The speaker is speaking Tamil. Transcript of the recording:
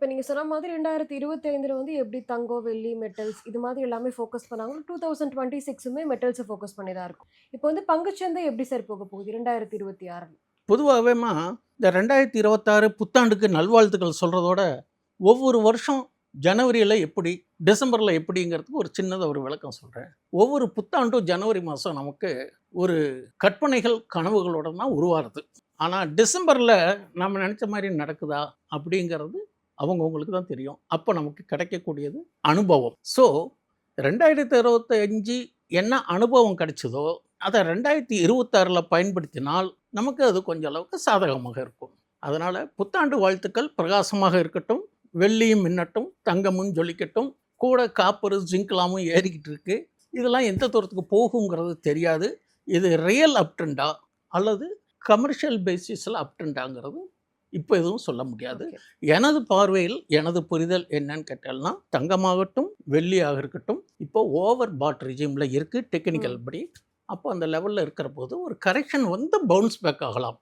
இப்ப நீங்க சொன்ன மாதிரி 2025ல வந்து எப்படி தங்கம், வெள்ளி, மெட்டல்ஸ் இது மாதிரி எல்லாமே ஃபோக்கஸ் பண்ணாங்களோ, 2026மே மெட்டல்ஸ ஃபோக்கஸ் பண்ணி தான் இருக்கும். இப்ப வந்து பங்குச்சந்தை எப்படி சார் போக போகுது 2026ல? பொதுவாகவேமா இந்த 2026 புத்தாண்டுக்கு நல்வாழ்த்துக்கள் சொல்கிறதோட ஒவ்வொரு வருஷம் ஜனவரியில் எப்படி டிசம்பரில் எப்படிங்கிறதுக்கு ஒரு சின்னதாக ஒரு விளக்கம் சொல்கிறேன். ஒவ்வொரு புத்தாண்டும் ஜனவரி மாதம் நமக்கு ஒரு கற்பனைகள் கனவுகளோட தான் உருவாருது. ஆனால் டிசம்பரில் நம்ம நினச்ச மாதிரி நடக்குதா அப்படிங்கிறது அவங்கவுங்களுக்கு தான் தெரியும். அப்போ நமக்கு கிடைக்கக்கூடியது அனுபவம். ஸோ 2025 என்ன அனுபவம் கிடைச்சதோ அதை 2026ல் பயன்படுத்தினால் நமக்கு அது கொஞ்சம் அளவுக்கு சாதகமாக இருக்கும். அதனால் புத்தாண்டு வாழ்த்துக்கள் பிரகாசமாக இருக்கட்டும், வெள்ளியும் மின்னட்டும், தங்கமும் ஜொலிக்கட்டும், கூட காப்பரு ஜிங்க்லாமும் ஏறிக்கிட்டு இருக்கு. இதெல்லாம் எந்த தூரத்துக்கு போகுங்கிறது தெரியாது. இது ரியல் அப் ட்ரெண்டா அல்லது கமர்ஷியல் பேசிஸில் அப் ட்ரெண்டாங்கிறது இப்போ எதுவும் சொல்ல முடியாது. ஓகே. எனது பார்வையில் எனது புரிதல் என்னன்னு கேட்டால்னா, தங்கமாகட்டும் வெள்ளியாக இருக்கட்டும் இப்போ ஓவர் பாட் ரிஜிமில் இருக்குது டெக்னிக்கல் ம். படி. அப்போ அந்த லெவலில் இருக்கிற போது ஒரு கரெக்ஷன் வந்து பவுன்ஸ் பேக் ஆகலாம்.